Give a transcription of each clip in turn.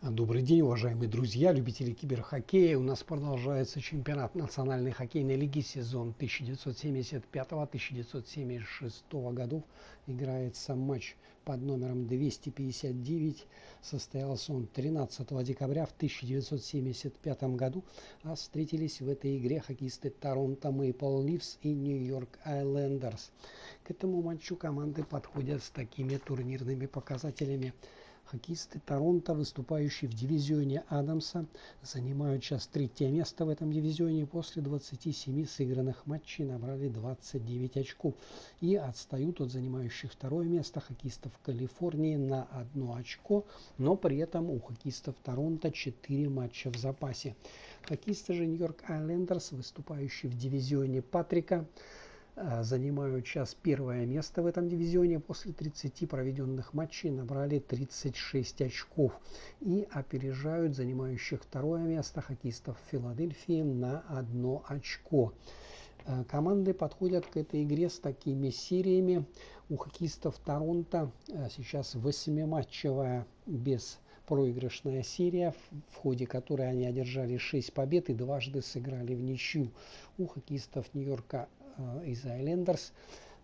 Добрый день, уважаемые друзья, любители киберхоккея. У нас продолжается чемпионат Национальной хоккейной лиги сезон 1975-1976 годов. Играется матч под номером 259. Состоялся он 13 декабря в 1975 году. А встретились в этой игре хоккеисты Торонто Мэйпл Лифс и Нью-Йорк Айлендерс. К этому матчу команды подходят с такими турнирными показателями. Хоккеисты Торонто, выступающие в дивизионе Адамса, занимают сейчас третье место в этом дивизионе. После 27 сыгранных матчей набрали 29 очков и отстают от занимающих второе место хоккеистов Калифорнии на 1 очко, но при этом у хоккеистов Торонто 4 матча в запасе. Хоккеисты же Нью-Йорк Айлендерс, выступающие в дивизионе Патрика, занимают сейчас первое место в этом дивизионе. После 30 проведенных матчей набрали 36 очков и опережают занимающих второе место хоккеистов Филадельфии на 1 очко. Команды подходят к этой игре с такими сериями. У хоккеистов Торонто сейчас 8-матчевая беспроигрышная серия, в ходе которой они одержали 6 побед и дважды сыграли в ничью. У хоккеистов Нью-Йорка из Айлендерс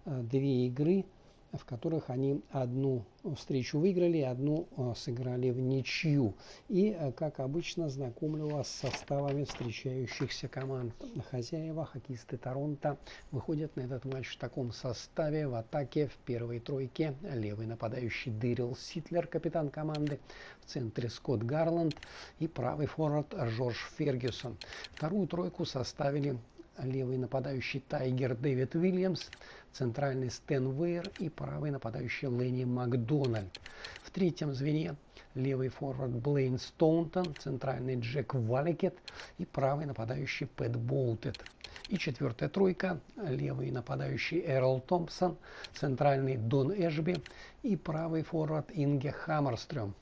2 игры, в которых они одну встречу выиграли, одну сыграли в ничью. И, как обычно, знакомлю вас с составами встречающихся команд. Хозяева, хоккеисты Торонто, выходят на этот матч в таком составе. В атаке в первой тройке левый нападающий Дэрил Ситлер, капитан команды. В центре Скотт Гарланд и правый форвард Джордж Фергюсон. Вторую тройку составили левый нападающий Тайгер Дэвид Уильямс, центральный Стэн Вейер и правый нападающий Ленни Макдональд. В третьем звене левый форвард Блейн Стоунтон, центральный Джек Валикет и правый нападающий Пэт Боутет. И четвертая тройка: левый нападающий Эрл Томпсон, центральный Дон Эшби и правый форвард Инге Хаммерстрём.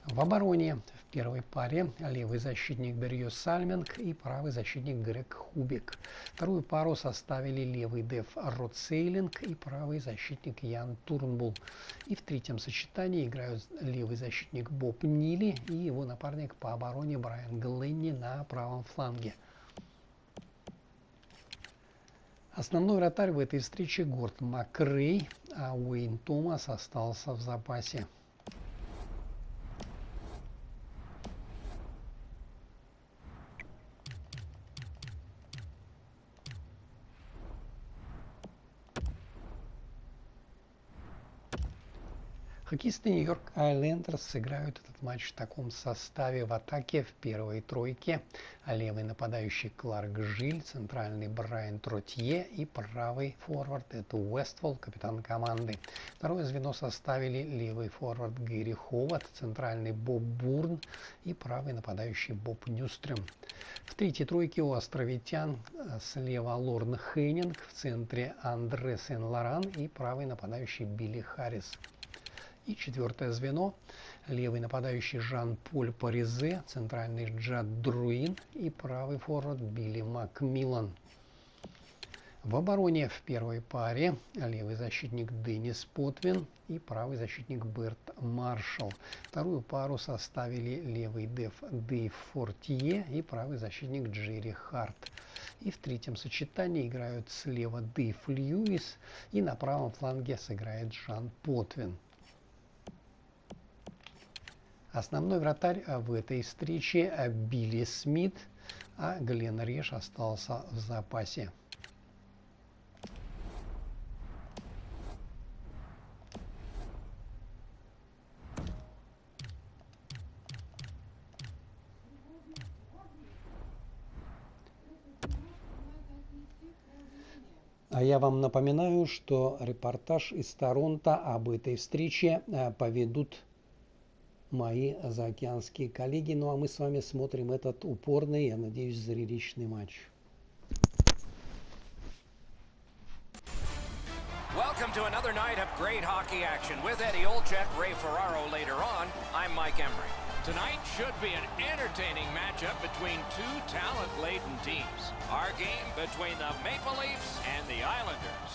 В обороне в первой паре левый защитник Берьё Сальминг и правый защитник Грег Хубик. Вторую пару составили левый деф Род Сейлинг и правый защитник Ян Турнбул. И в третьем сочетании играют левый защитник Боб Нили и его напарник по обороне Брайан Гленни на правом фланге. Основной вратарь в этой встрече Горд Макрей, а Уэйн Томас остался в запасе. Хоккеисты Нью-Йорк Айлендерс сыграют этот матч в таком составе. В атаке в первой тройке левый нападающий Кларк Жиль, центральный Брайан Тротье и правый форвард это Уэстволл, капитан команды. Второе звено составили левый форвард Гэри Ховард, центральный Боб Бурн и правый нападающий Боб Нюстрем. В третьей тройке у островитян слева Лорн Хеннинг, в центре Андре Сен-Лоран и правый нападающий Билли Харрис. И четвертое звено: левый нападающий Жан-Поль Паризе, центральный Джад Друин и правый форвард Билли Макмиллан. В обороне в первой паре левый защитник Деннис Потвин и правый защитник Берт Маршалл. Вторую пару составили левый деф Дэйв Фортье и правый защитник Джерри Харт. И в третьем сочетании играют слева Дэйв Льюис и на правом фланге сыграет Жан Потвин. Основной вратарь в этой встрече Билли Смит, а Глен Реш остался в запасе. А я вам напоминаю, что репортаж из Торонто об этой встрече поведут мои заокеанские коллеги. Ну а мы с вами смотрим этот упорный, я надеюсь, зрелищный матч. Welcome to another night of great hockey action with Eddie Olczyk, Ray Ferraro later on. I'm Mike Emery. Tonight should be an entertaining matchup between two talent-laden teams. Our game between the Maple Leafs and the Islanders.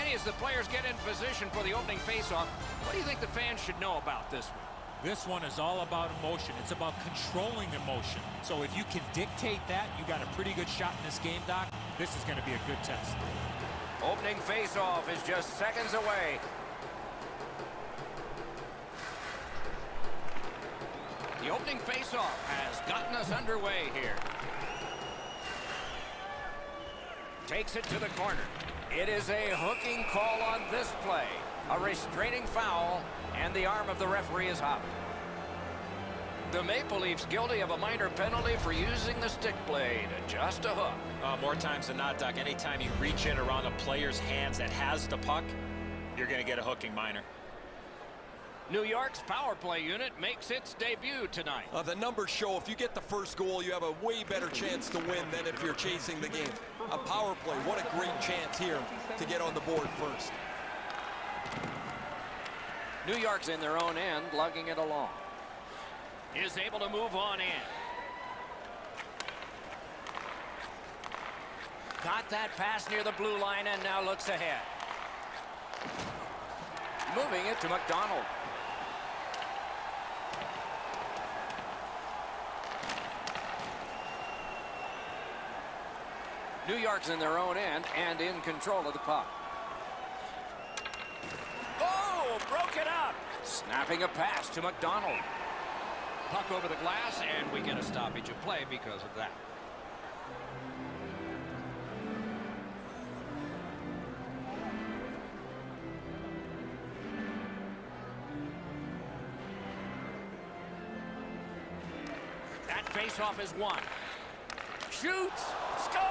Eddie, as the players get in position for the opening faceoff, what do you think the fans should know about this one? This one is all about emotion. It's about controlling emotion. So if you can dictate that, you got a pretty good shot in this game, Doc. This is going to be a good test. Opening face-off is just seconds away. The opening face-off has gotten us underway here. Takes it to the corner. It is a hooking call on this play. A restraining foul, and the arm of the referee is up. The Maple Leafs guilty of a minor penalty for using the stick blade. Just a hook. More times than not, Doc, anytime you reach in around a player's hands that has the puck, you're going to get a hooking minor. New York's power play unit makes its debut tonight. The numbers show if you get the first goal, you have a way better chance to win than if you're chasing the game. A power play, what a great chance here to get on the board first. New York's in their own end, lugging it along. Is able to move on in. Got that pass near the blue line and now looks ahead. Moving it to McDonald. New York's in their own end and in control of the puck. Oh, broke it up. Snapping a pass to McDonald. Puck over the glass, and we get a stoppage of play because of that. That faceoff is won. Shoots! Score!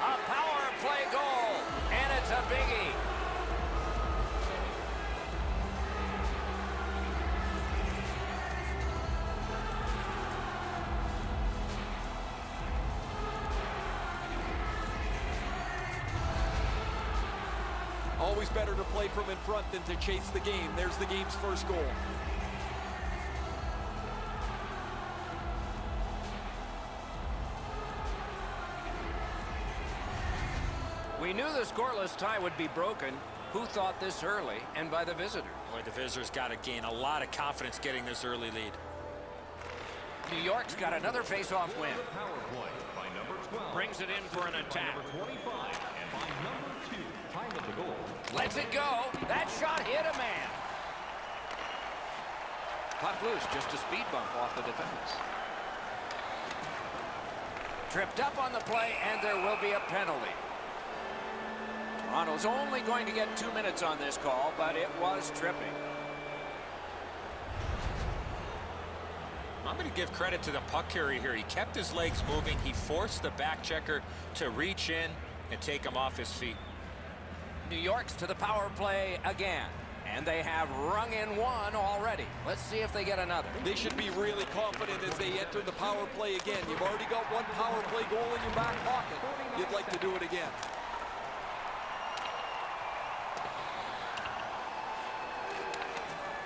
A power play goal, and it's a biggie. Always better to play from in front than to chase the game. There's the game's first goal. We knew the scoreless tie would be broken. Who thought this early, and by the visitor? Boy, the visitors got to gain a lot of confidence getting this early lead. New York's got another face-off win. Brings it in for an attack. Lets it go. That shot hit a man. Puck loose, just a speed bump off the defense. Tripped up on the play, and there will be a penalty. Toronto's only going to get 2 minutes on this call, but it was tripping. I'm going to give credit to the puck carrier here. He kept his legs moving. He forced the back checker to reach in and take him off his feet. New York's to the power play again, and they have rung in one already. Let's see if they get another. They should be really confident as they enter the power play again. You've already got one power play goal in your back pocket. You'd like to do it again.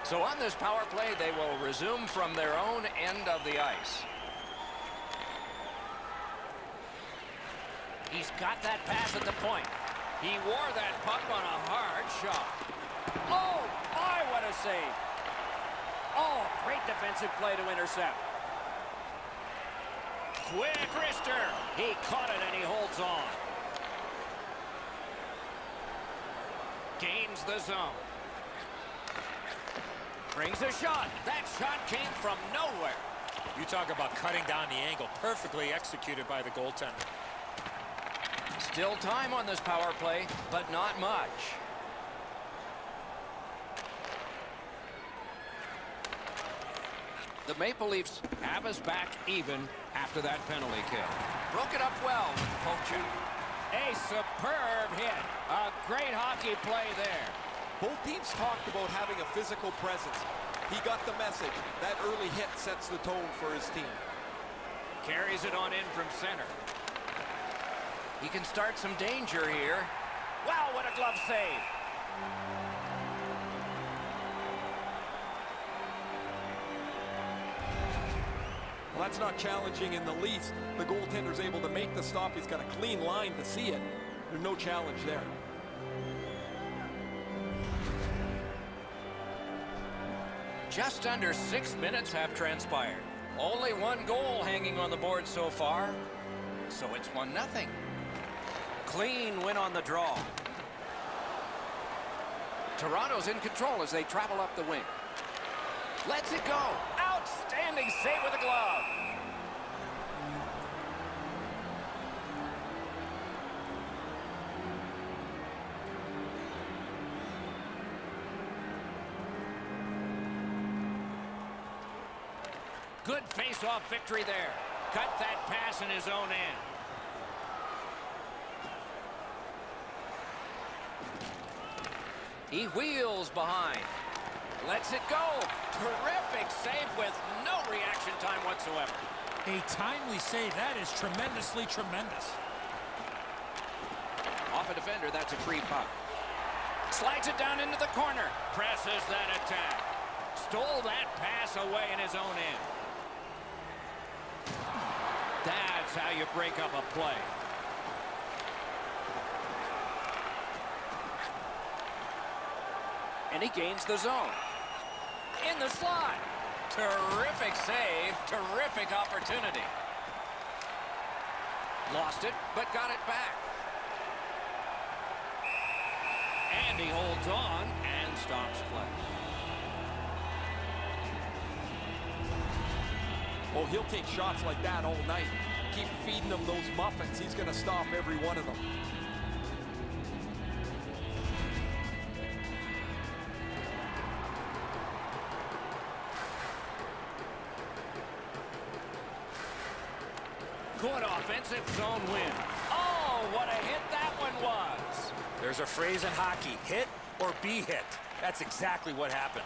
So on this power play, they will resume from their own end of the ice. He's got that pass at the point. He wore that puck on a hard shot. Oh, my, what a save. Oh, great defensive play to intercept. Quick wrister. He caught it and he holds on. Gains the zone. Brings a shot. That shot came from nowhere. You talk about cutting down the angle. Perfectly executed by the goaltender. Still time on this power play, but not much. The Maple Leafs have us back even after that penalty kill. Broke it up well with the poke check. A superb hit. A great hockey play there. Both teams talked about having a physical presence. He got the message. That early hit sets the tone for his team. Carries it on in from center. He can start some danger here. Wow, what a glove save. Well, that's not challenging in the least. The goaltender's able to make the stop. He's got a clean line to see it. There's no challenge there. Just under 6 minutes have transpired. Only one goal hanging on the board so far. So it's 1-0. Clean win on the draw. Toronto's in control as they travel up the wing. Lets it go. Outstanding save with the glove. Good face-off victory there. Cut that pass in his own end. He wheels behind. Lets it go. Terrific save with no reaction time whatsoever. A timely save. That is tremendously tremendous. Off a defender, that's a free puck. Slides it down into the corner. Presses that attack. Stole that pass away in his own end. That's how you break up a play. And he gains the zone. In the slot. Terrific save. Terrific opportunity. Lost it, but got it back. And he holds on and stops play. Oh, he'll take shots like that all night. Keep feeding him those muffins. He's going to stop every one of them. Good offensive zone win. Oh, what a hit that one was. There's a phrase in hockey, hit or be hit. That's exactly what happened.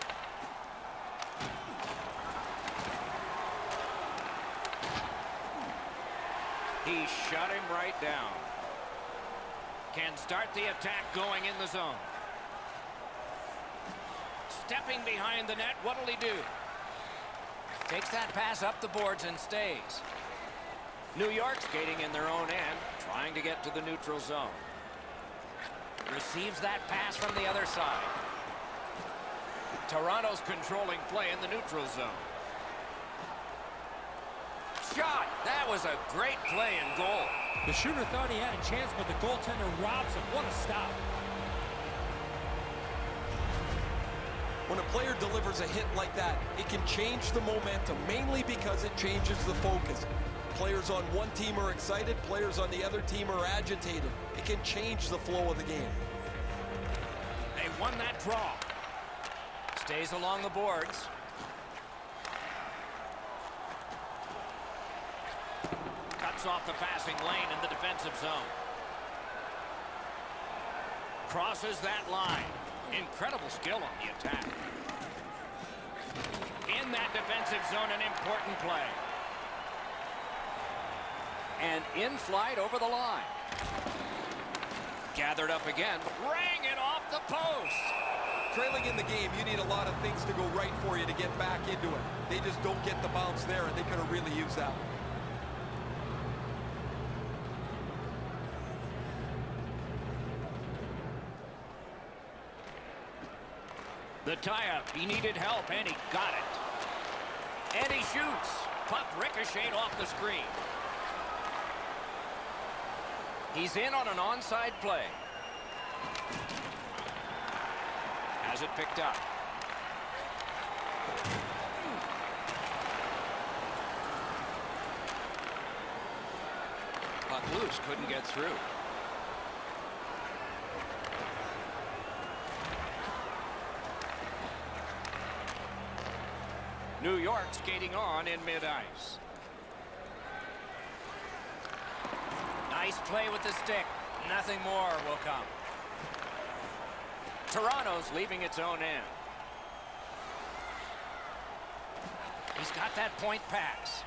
He shut him right down. Can start the attack going in the zone. Stepping behind the net, what'll he do? Takes that pass up the boards and stays. New York skating in their own end, trying to get to the neutral zone. Receives that pass from the other side. Toronto's controlling play in the neutral zone. Shot! That was a great play and goal. The shooter thought he had a chance, but the goaltender robs him. What a stop. When a player delivers a hit like that, it can change the momentum, mainly because it changes the focus. Players on one team are excited, players on the other team are agitated. It can change the flow of the game. They won that draw. Stays along the boards. Cuts off the passing lane in the defensive zone. Crosses that line. Incredible skill on the attack. In that defensive zone, an important play. And in flight over the line. Gathered up again. Rang it off the post. Trailing in the game, you need a lot of things to go right for you to get back into it. They just don't get the bounce there, and they could have really used that. The tie-up, he needed help, and he got it. And he shoots. Puck ricocheted off the screen. He's in on an onside play. Has it picked up. Puck loose, couldn't get through. New York skating on in mid-ice. Nice play with the stick. Nothing more will come. Toronto's leaving its own end. He's got that point pass.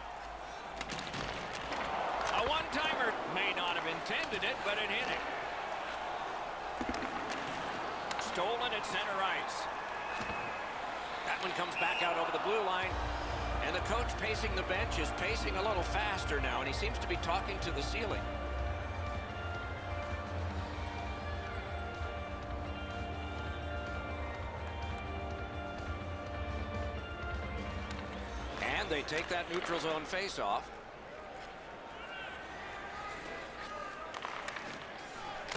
A one-timer. May not have intended it, but it hit him. Stolen at center ice. That one comes back out over the blue line. And the coach pacing the bench is pacing a little faster now, and he seems to be talking to the ceiling. And they take that neutral zone face-off.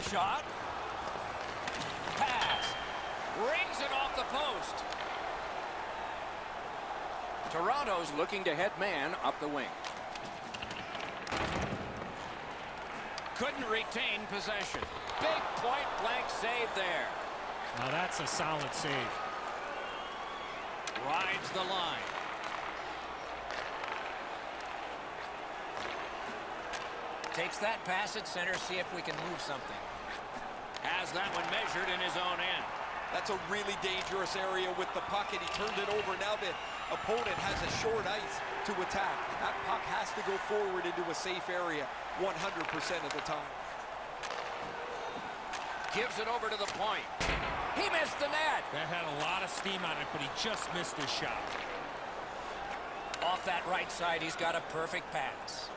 Shot. Pass. Rings it off the post. Toronto's looking to head man up the wing. Couldn't retain possession. Big point-blank save there. Now that's a solid save. Rides the line. Takes that pass at center, see if we can move something. Has that one measured in his own end. That's a really dangerous area with the puck, and he turned it over. Now the opponent has a short ice to attack. That puck has to go forward into a safe area 100% of the time. Gives it over to the point. He missed the net. That had a lot of steam on it, but he just missed his shot. Off that right side, he's got a perfect pass.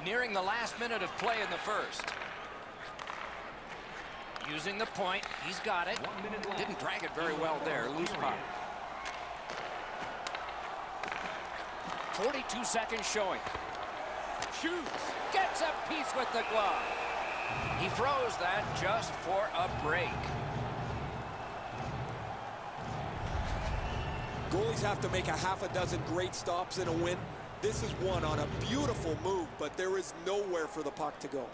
Nearing the last minute of play in the first. Using the point, he's got it. Didn't drag it very well there, loose puck. 42 seconds showing. Shoots, gets a piece with the glove. He throws that just for a break. Goalies have to make a half a dozen great stops in a win. This is one on a beautiful move, but there is nowhere for the puck to go.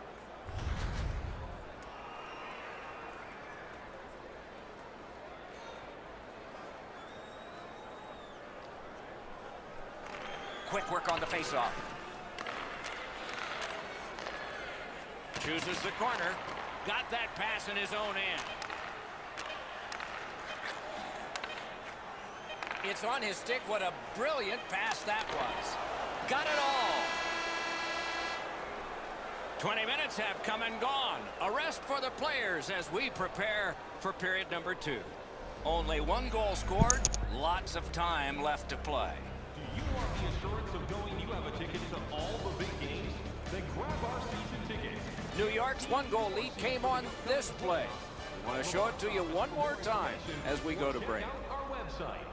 Quick work on the faceoff. Chooses the corner. Got that pass in his own end. It's on his stick. What a brilliant pass that was. Got it all. 20 minutes have come and gone. A rest for the players as we prepare for period number 2. Only one goal scored. Lots of time left to play. Do you want the assurance of knowing you have a ticket to all the big games? Then grab our season ticket. New York's 1-goal lead came on this play. I want to show it to you one more time as we go to break. Check out our website.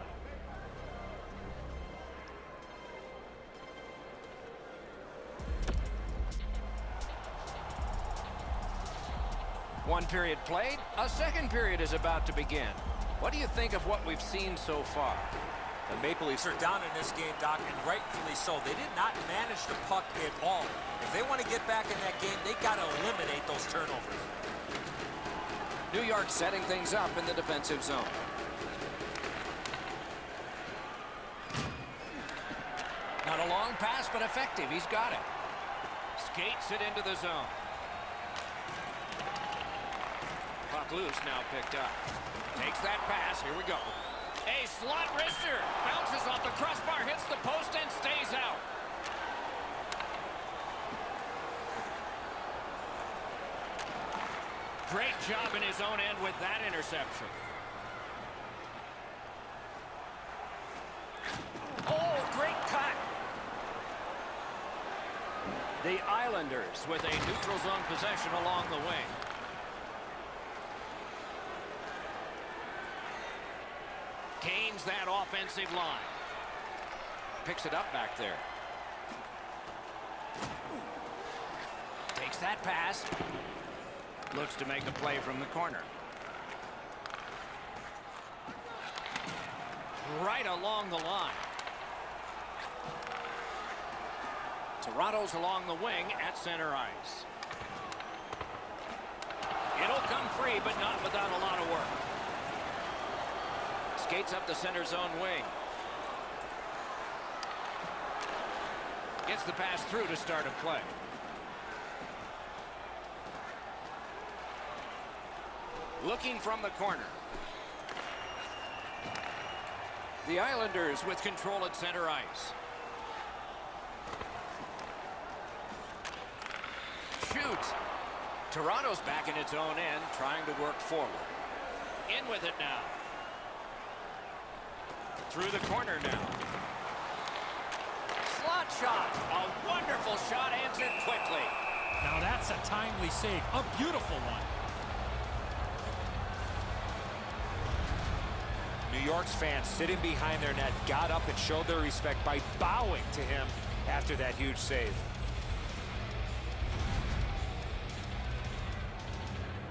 One period played, a second period is about to begin. What do you think of what we've seen so far? The Maple Leafs are down in this game, Doc, and rightfully so. They did not manage the puck at all. If they want to get back in that game, they got to eliminate those turnovers. New York setting things up in the defensive zone. Not a long pass, but effective. He's got it. Skates it into the zone. Puck loose, now picked up. Takes that pass. Here we go. A slot wrister. Bounces off the crossbar, hits the post, and stays out. Great job in his own end with that interception. Oh, great cut. The Islanders with a neutral zone possession along the wing. Gains that offensive line. Picks it up back there. Takes that pass. Looks to make a play from the corner. Right along the line. Toronto's along the wing at center ice. It'll come free, but not without a lot of work. Skates up the center zone wing. Gets the pass through to start a play. Looking from the corner. The Islanders with control at center ice. Shoots. Toronto's back in its own end, trying to work forward. In with it now. Through the corner now. Slot shot. A wonderful shot answered quickly. Now that's a timely save. A beautiful one. New York's fans sitting behind their net got up and showed their respect by bowing to him after that huge save.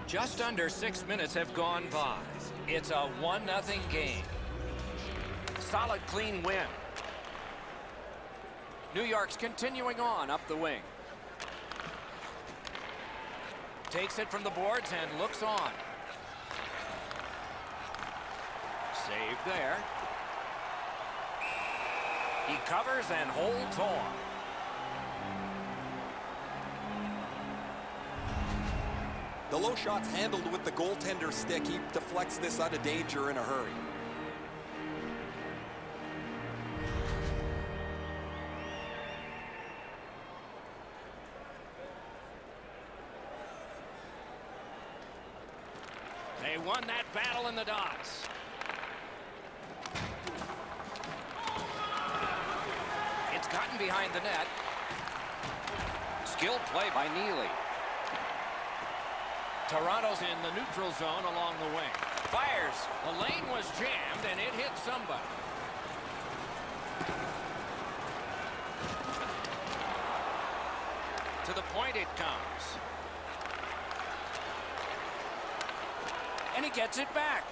Just under 6 minutes have gone by. It's a 1-0 game. Solid, clean win. New York's continuing on up the wing. Takes it from the boards and looks on. Save there. He covers and holds on. The low shot's handled with the goaltender's stick. He deflects this out of danger in a hurry. They won that battle in the dots. It's gotten behind the net. Skilled play by Neely. Toronto's in the neutral zone along the wing. Fires. The lane was jammed and it hit somebody. To the point it comes. And he gets it back.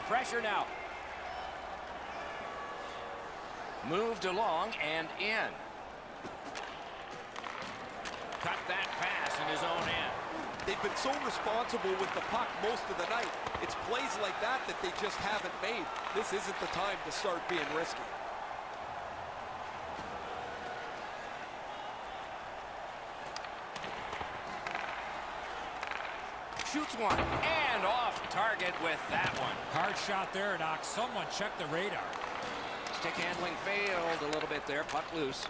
Pressure now. Moved along and in. Cut that pass in his own end. They've been so responsible with the puck most of the night. It's plays like that that they just haven't made. This isn't the time to start being risky. Shoots one and off target with that one. Hard shot there, Doc. Someone check the radar. Stick handling failed a little bit there. Puck loose.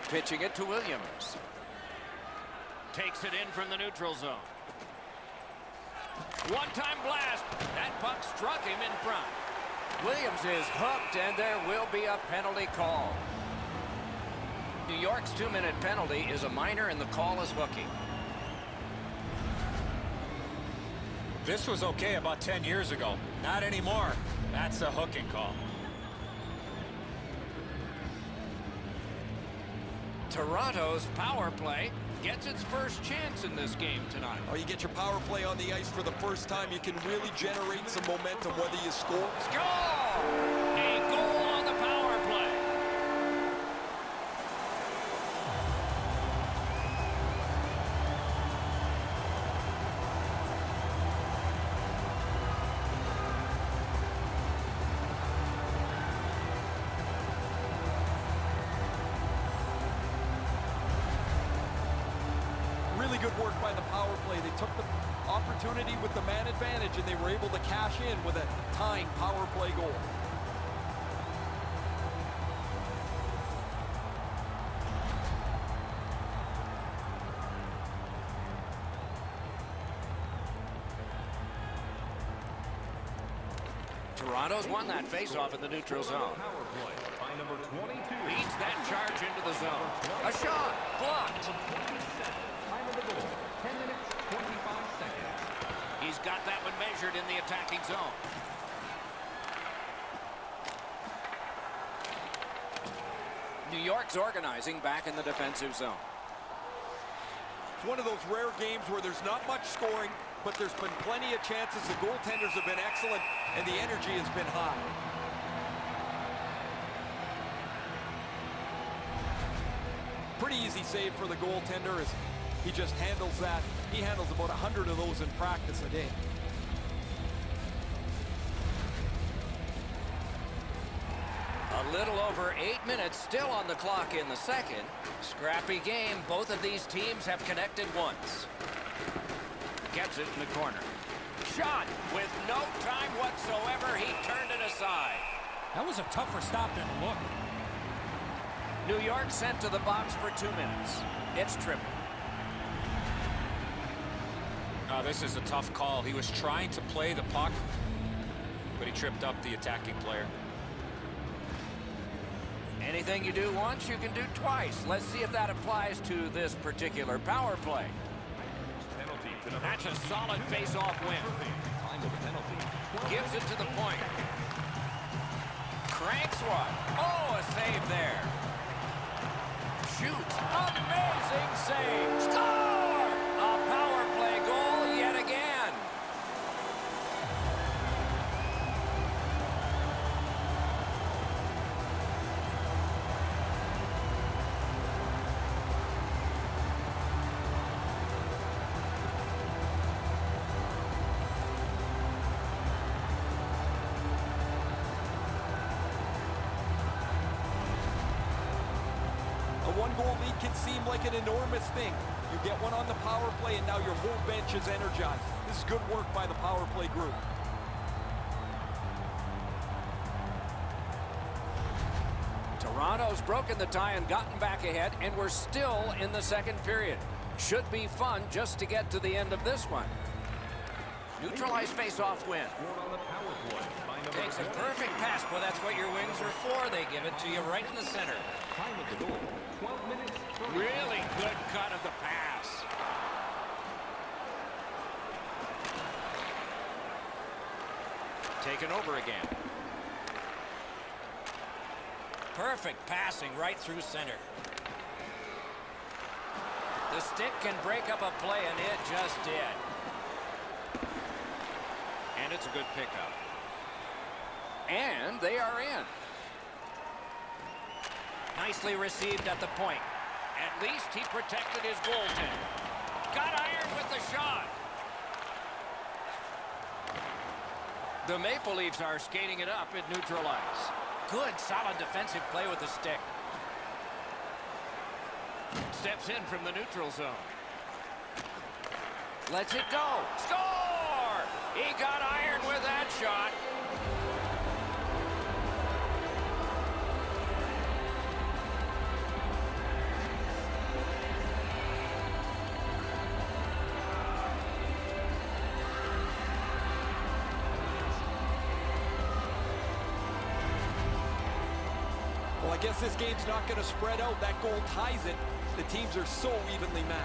Pitching it to Williams. Takes it in from the neutral zone. One-time blast. That puck struck him in front. Williams is hooked, and there will be a penalty call. New York's 2-minute penalty is a minor, and the call is hooking. This was okay about 10 years ago. Not anymore. That's a hooking call. Toronto's power play gets its first chance in this game tonight. Or you get your power play on the ice for the first time, you can really generate some momentum whether you score. Score! A goal on the power play. Really good work by the power play. They took the opportunity with the man advantage and they were able to cash in with a tying power play goal. Toronto's won that faceoff in the neutral zone. Power play by number 22. Leads that charge into the zone. A shot blocked. Time of the goal, 10 minutes, 25 seconds. He's got that one measured in the attacking zone. New York's organizing back in the defensive zone. It's one of those rare games where there's not much scoring, but there's been plenty of chances. The goaltenders have been excellent, and the energy has been high. Pretty easy save for the goaltender as he just handles that. He handles about 100 of those in practice a day. A little over 8 minutes still on the clock in the second. Scrappy game. Both of these teams have connected once. Gets it in the corner. Shot with no time whatsoever. He turned it aside. That was a tougher stop than it looked. New York sent to the box for 2 minutes. It's tripping. Oh, this is a tough call. He was trying to play the puck, but he tripped up the attacking player. Anything you do once, you can do twice. Let's see if that applies to this particular power play. Penalty to number That's a solid face-off win. Time of penalty, gives it to the point. Cranks one. Oh, a save there. Shoots. Amazing save. Score! A power play goal yet again. A one-goal lead can seem like an enormous thing. You get one on the power play, and now your whole bench is energized. This is good work by the power play group. Toronto's broken the tie and gotten back ahead, and we're still in the second period. Should be fun just to get to the end of this one. Neutralized face-off win. Takes a perfect pass. Well, that's what your wings are for. They give it to you right in the center. Time of the goal, 12 minutes. Really good cut of the pass. Taken over again. Perfect passing right through center. The stick can break up a play, and it just did. And it's a good pickup. And they are in. Nicely received at the point. At least he protected his goaltender. Got iron with the shot. The Maple Leafs are skating it up at neutral ice. Good, solid defensive play with the stick. Steps in from the neutral zone. Lets it go. Score! He got iron with that shot. Well, I guess this game's not going to spread out. That goal ties it. The teams are so evenly matched.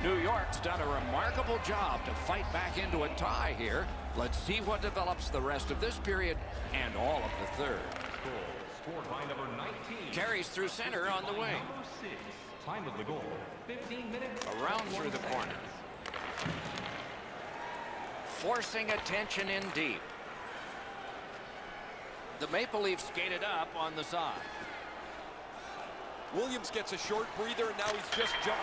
New York's done a remarkable job to fight back into a tie here. Let's see what develops the rest of this period and all of the third. Goal scored by number 19. Carries through center on the wing. Number 6. Time of the goal, 15 minutes. Around through the corner. Forcing attention in deep. The Maple Leafs skated up on the side. Williams gets a short breather, and now he's just jumped.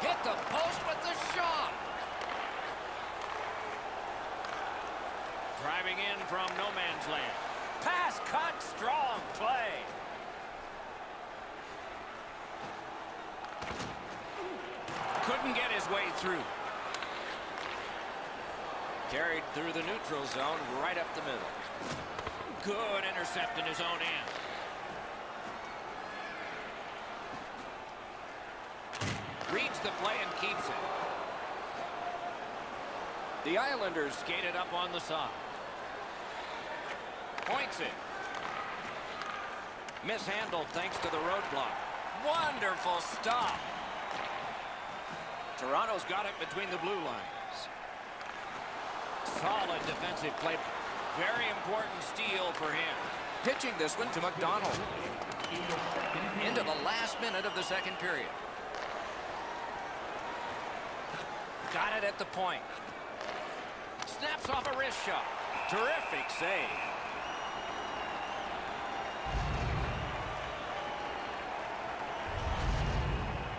Hit the post with the shot. Driving in from no man's land. Pass cut, strong play. Couldn't get his way through. Carried through the neutral zone, right up the middle. Good intercept in his own end. Reads the play and keeps it. The Islanders skated up on the side. Points it. Mishandled thanks to the roadblock. Wonderful stop. Toronto's got it between the blue lines. Solid defensive play. Very important steal for him. Pitching this one to McDonald. Into the last minute of the second period. Got it at the point. Snaps off a wrist shot. Terrific save.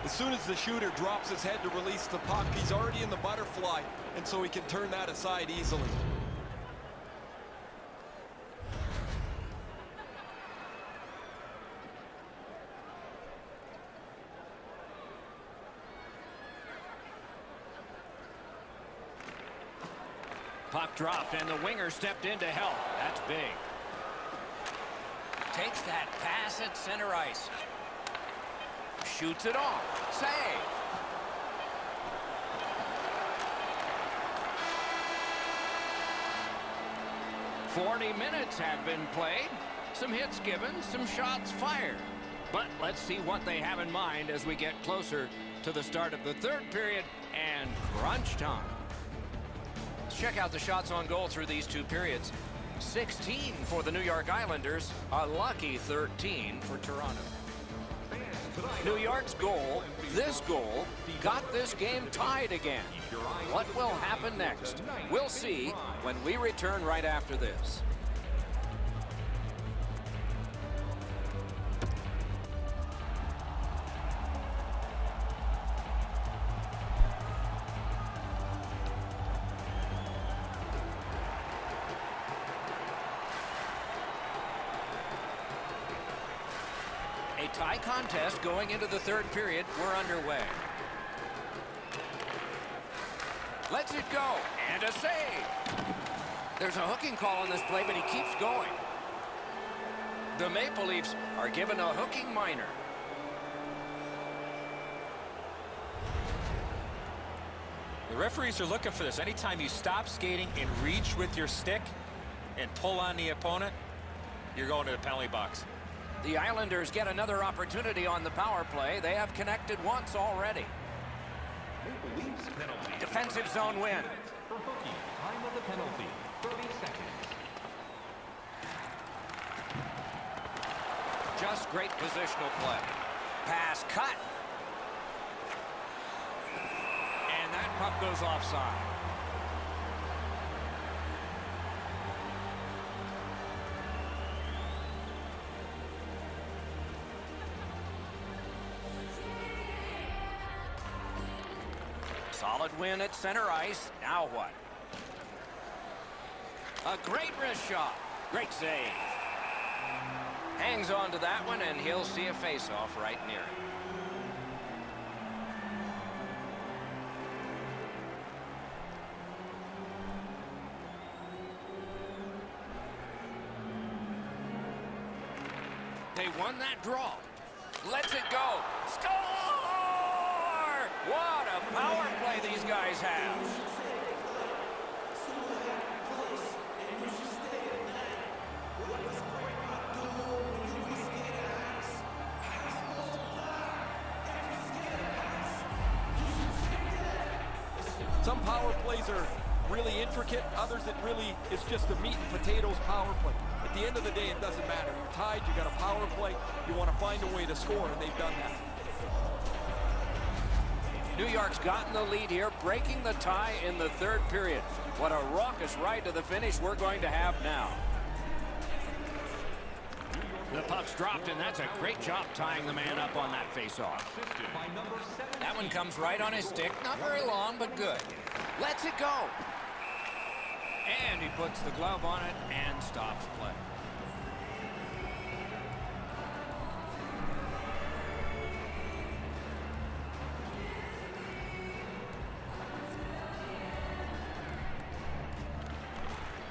As soon as the shooter drops his head to release the puck, he's already in the butterfly, and so he can turn that aside easily. Puck dropped, and the winger stepped in to help. That's big. Takes that pass at center ice. Shoots it off. Save. "40 minutes have been played. Some hits given, some shots fired. But let's see what they have in mind as we get closer to the start of the third period and crunch time. Let's check out the shots on goal through these two periods. 16 for the New York Islanders, a lucky 13 for Toronto. New York's goal, this goal, got this game tied again. What will happen next? We'll see when we return right after this. A tie contest going into the third period. We're underway. Lets it go, and a save. There's a hooking call on this play, but he keeps going. The Maple Leafs are given a hooking minor. The referees are looking for this. Anytime you stop skating and reach with your stick and pull on the opponent, you're going to the penalty box. The Islanders get another opportunity on the power play. They have connected once already. Defensive zone win. For hooking, time of the penalty, 30 seconds. Just great positional play. Pass cut. And that puck goes offside. Solid win at center ice. Now what? A great wrist shot. Great save. Hangs on to that one, and he'll see a face-off right near it. They won that draw. Lets it go. Score! What a power play these guys have. Some power plays are really intricate, others it really is just a meat and potatoes power play. At the end of the day, it doesn't matter. You're tied, you got a power play, you want to find a way to score, and they've done that. New York's gotten the lead here, breaking the tie in the third period. What a raucous ride to the finish we're going to have now. The puck's dropped, and that's a great job tying the man up on that faceoff. That one comes right on his stick. Not very long, but good. Lets it go. And he puts the glove on it and stops play.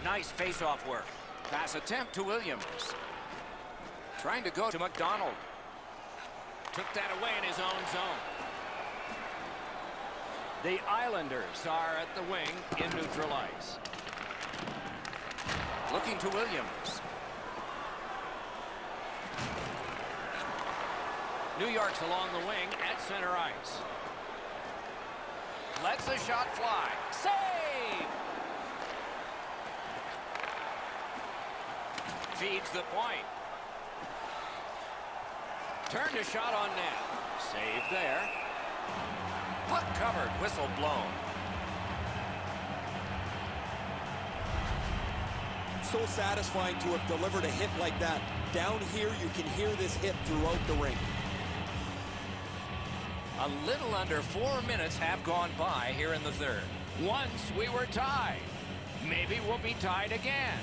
Nice face-off work. Pass attempt to Williams. Trying to go to McDonald. Took that away in his own zone. The Islanders are at the wing in neutral ice. Looking to Williams. New York's along the wing at center ice. Lets the shot fly. Save! Feeds the point. Turned a shot on net. Save there. Puck covered. Whistle blown. So satisfying to have delivered a hit like that. Down here, you can hear this hit throughout the rink. A little under 4 minutes have gone by here in the third. Once we were tied. Maybe we'll be tied again.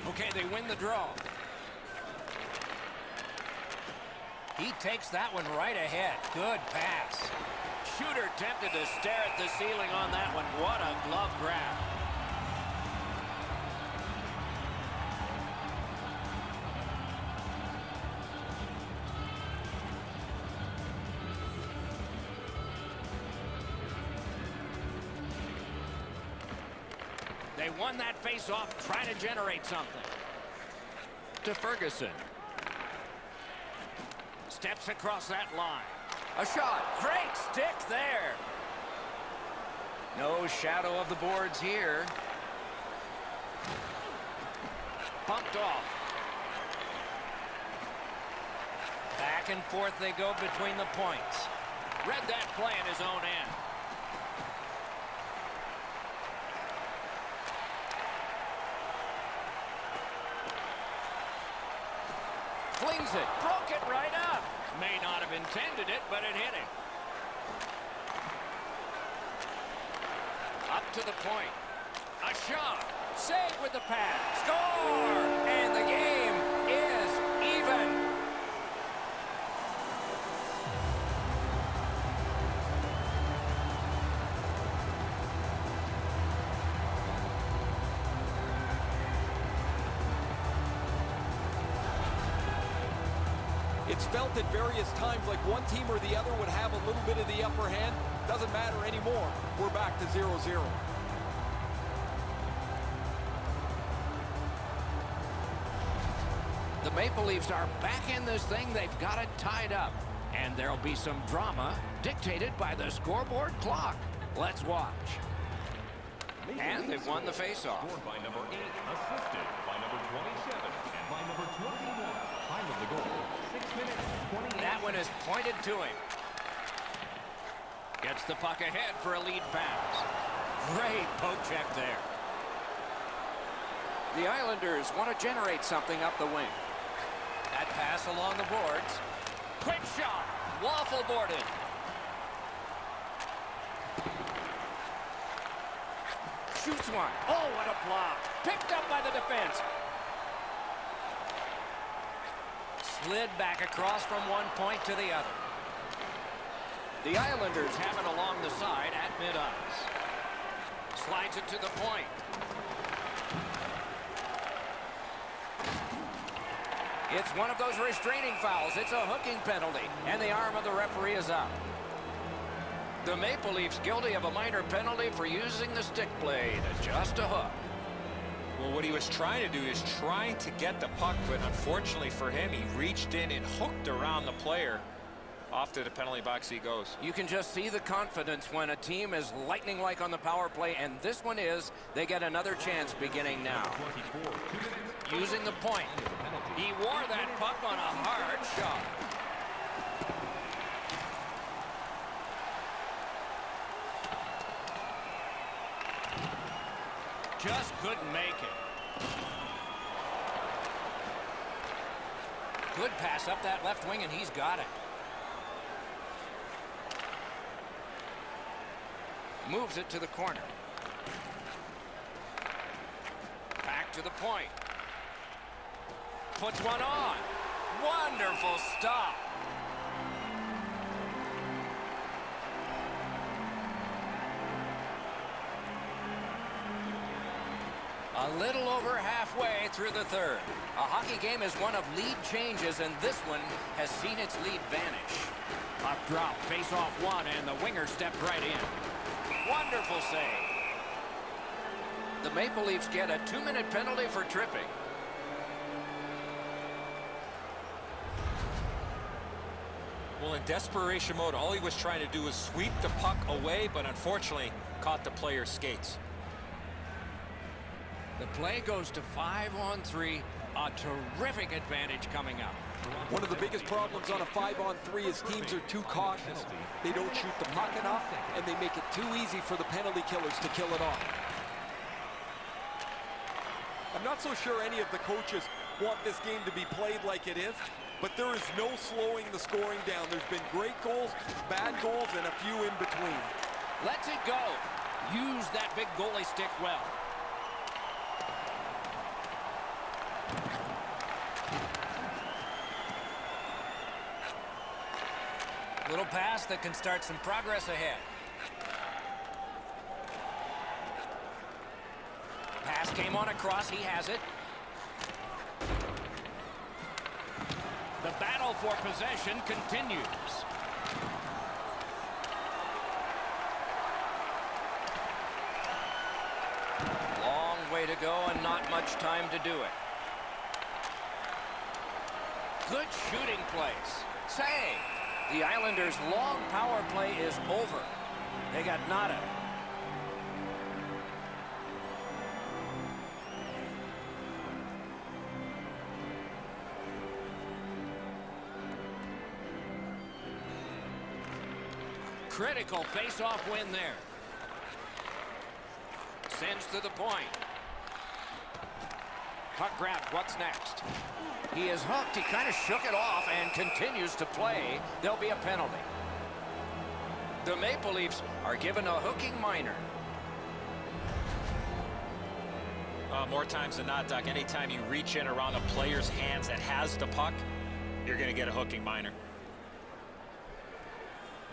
Okay, they win the draw. He takes that one right ahead. Good pass. Shooter tempted to stare at the ceiling on that one. What a glove grab. They won that face-off, trying to generate something. To Ferguson. Steps across that line. A shot. Great stick there. No shadow of the boards here. Bumped off. Back and forth they go between the points. Read that play in his own end. Flings it. Broke it right up. May not have intended it, but it hit him. Up to the point. A shot. Save with the pass. Score! And the game is even. It's felt at various times like one team or the other would have a little bit of the upper hand. Doesn't matter anymore. We're back to 0-0. The Maple Leafs are back in this thing. They've got it tied up. And there'll be some drama dictated by the scoreboard clock. Let's watch. And they've won the faceoff. Scored by number 8, assisted by number 27, and by number 21. Time of the goal, 6 minutes, 28. That one is pointed to him. Gets the puck ahead for a lead pass. Great poke check there. The Islanders want to generate something up the wing. That pass along the boards. Quick shot. Waffle boarded. Shoots one. Oh, what a block. Picked up by the defense. Slid back across from one point to the other. The Islanders have it along the side at mid-ice. Slides it to the point. It's one of those restraining fouls. It's a hooking penalty, and the arm of the referee is up. The Maple Leafs guilty of a minor penalty for using the stick blade. Just a hook. Well, what he was trying to do is trying to get the puck, but unfortunately for him, he reached in and hooked around the player. Off to the penalty box he goes. You can just see the confidence when a team is lightning-like on the power play, and this one is. They get another chance beginning now. Using the point. He wore that puck on a hard shot. Just couldn't make it. Good pass up that left wing, and he's got it. Moves it to the corner. Back to the point. Puts one on. Wonderful stop. A little over halfway through the third. A hockey game is one of lead changes, and this one has seen its lead vanish. Puck drop, face off one, and the winger stepped right in. Wonderful save. The Maple Leafs get a 2-minute penalty for tripping. Well, in desperation mode, all he was trying to do was sweep the puck away, but unfortunately caught the player's skates. The play goes to 5-on-3. A terrific advantage coming up. One of the biggest problems on a 5-on-3 is teams are too cautious. They don't shoot the puck enough, and they make it too easy for the penalty killers to kill it off. I'm not so sure any of the coaches want this game to be played like it is, but there is no slowing the scoring down. There's been great goals, bad goals, and a few in between. Lets it go. Use that big goalie stick well. Little pass that can start some progress ahead. Pass came on across. He has it. The battle for possession continues. Long way to go and not much time to do it. Good shooting place. Say, the Islanders' long power play is over. They got nada. Critical face-off win there. Sends to the point. Puck grabbed. What's next? He is hooked. He kind of shook it off and continues to play. There'll be a penalty. The Maple Leafs are given a hooking minor. More times than not, Doc, anytime you reach in around a player's hands that has the puck, you're going to get a hooking minor.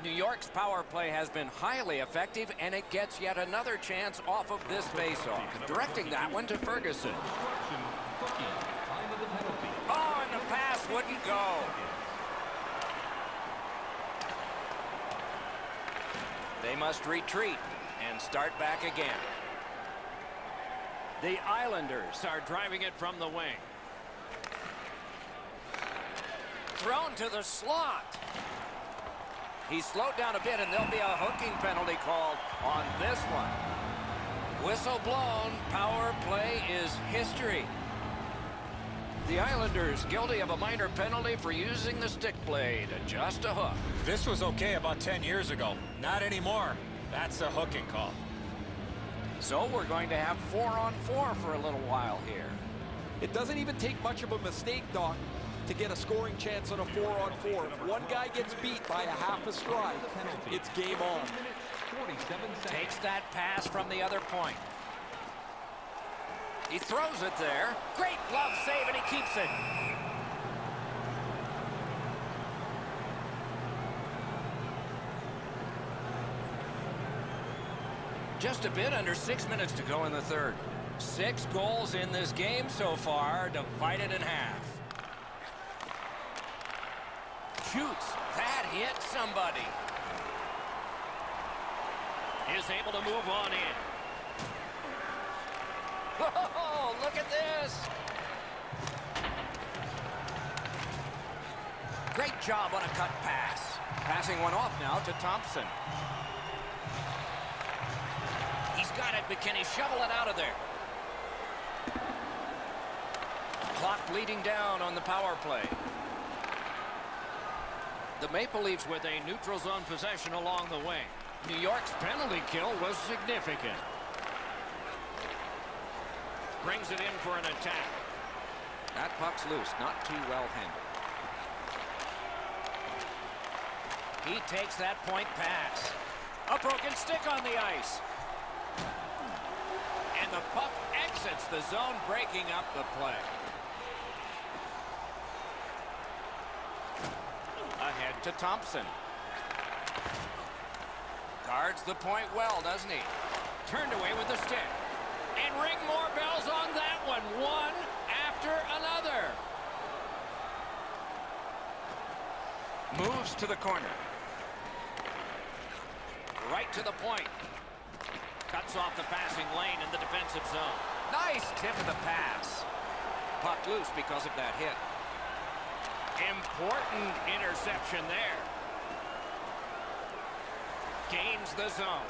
New York's power play has been highly effective, and it gets yet another chance off of this faceoff. Directing that one to Ferguson. Oh, and the pass wouldn't go. They must retreat and start back again. The Islanders are driving it from the wing. Thrown to the slot. He slowed down a bit, and there'll be a hooking penalty called on this one. Whistle blown. Power play is history. The Islanders guilty of a minor penalty for using the stick blade. Just a hook. This was okay about 10 years ago. Not anymore. That's a hooking call. So we're going to have 4-on-4 for a little while here. It doesn't even take much of a mistake, Doc, to get a scoring chance on a 4-on-4. If one guy gets beat by a half a stride, it's game on. Takes that pass from the other point. He throws it there. Great glove save, and he keeps it. Just a bit under 6 minutes to go in the third. 6 goals in this game so far, divided in half. Shoots. That hit somebody. Is able to move on in. Oh, look at this. Great job on a cut pass. Passing one off now to Thompson. He's got it, but can he shovel it out of there? Clock bleeding down on the power play. The Maple Leafs with a neutral zone possession along the wing. New York's penalty kill was significant. Brings it in for an attack. That puck's loose, not too well handled. He takes that point pass. A broken stick on the ice. And the puck exits the zone, breaking up the play. Ahead to Thompson. Guards the point well, doesn't he? Turned away with the stick. And ring more bells on that one. One after another. Moves to the corner. Right to the point. Cuts off the passing lane in the defensive zone. Nice tip of the pass. Puck loose because of that hit. Important interception there. Gains the zone.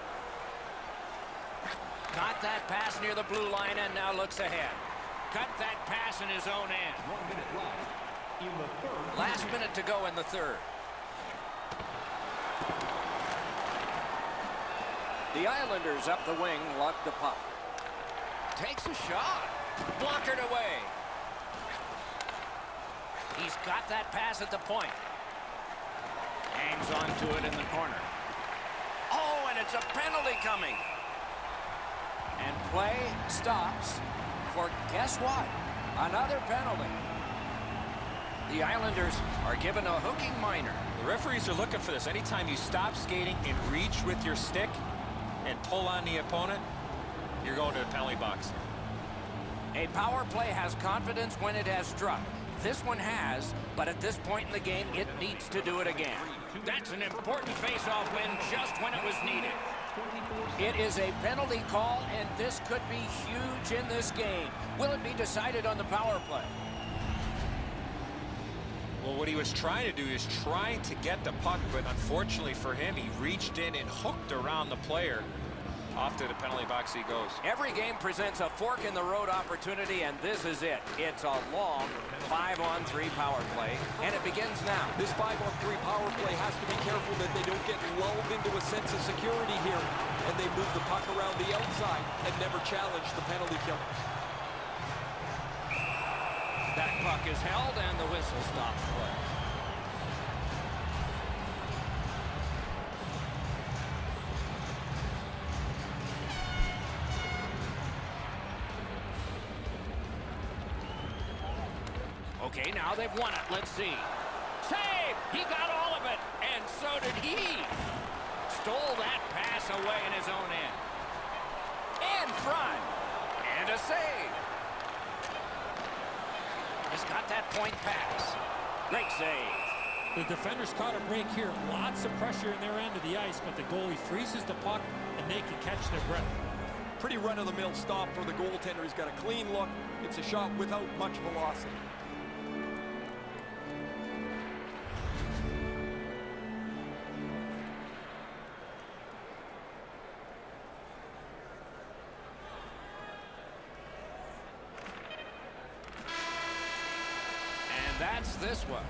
Got that pass near the blue line and now looks ahead. Cut that pass in his own end. 1 minute left in the third. Last minute to go in the third. The Islanders up the wing, luck the puck. Takes a shot. Blockered away. He's got that pass at the point. Hangs on to it in the corner. Oh, and it's a penalty coming. And play stops for, guess what? Another penalty. The Islanders are given a hooking minor. The referees are looking for this. Anytime you stop skating and reach with your stick and pull on the opponent, you're going to the penalty box. A power play has confidence when it has struck. This one has, but at this point in the game, it needs to do it again. That's an important face-off win just when it was needed. It is a penalty call, and this could be huge in this game. Will it be decided on the power play? Well, what he was trying to do is trying to get the puck, but unfortunately for him, he reached in and hooked around the player. Off to the penalty box he goes. Every game presents a fork-in-the-road opportunity, and this is it. It's a long 5-on-3 power play, and it begins now. This 5-on-3 power play has to be careful that they don't get lulled into a sense of security here, and they move the puck around the outside and never challenge the penalty kill. That puck is held, and the whistle stops play. Okay, now they've won it. Let's see. Save! He got all of it, and so did he. Stole that pass away in his own end. In front. And a save. He's got that point pass. Great save. The defenders caught a break here. Lots of pressure in their end of the ice, but the goalie freezes the puck, and they can catch their breath. Pretty run-of-the-mill stop for the goaltender. He's got a clean look. It's a shot without much velocity. That's this one.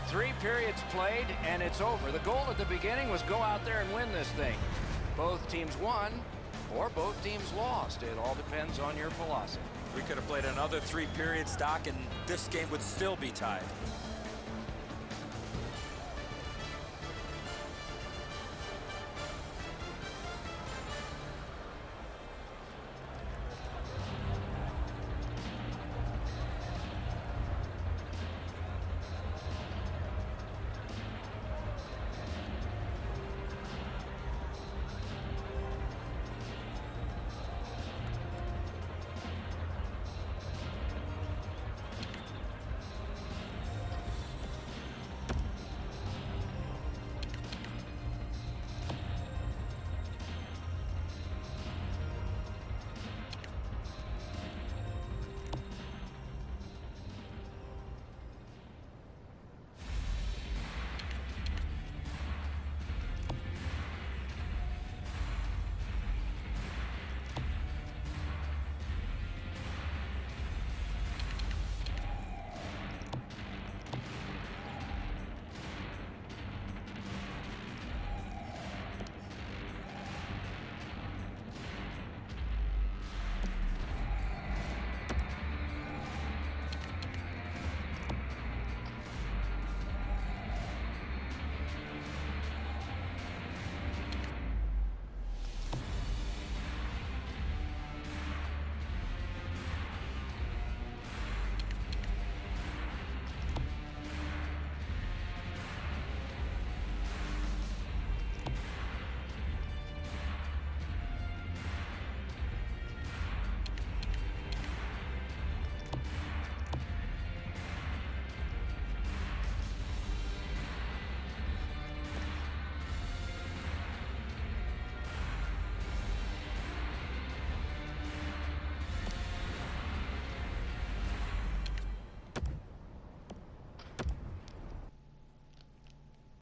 3 periods played, and it's over. The goal at the beginning was go out there and win this thing. Both teams won, or both teams lost. It all depends on your philosophy. We could have played another 3 periods, Doc, and this game would still be tied.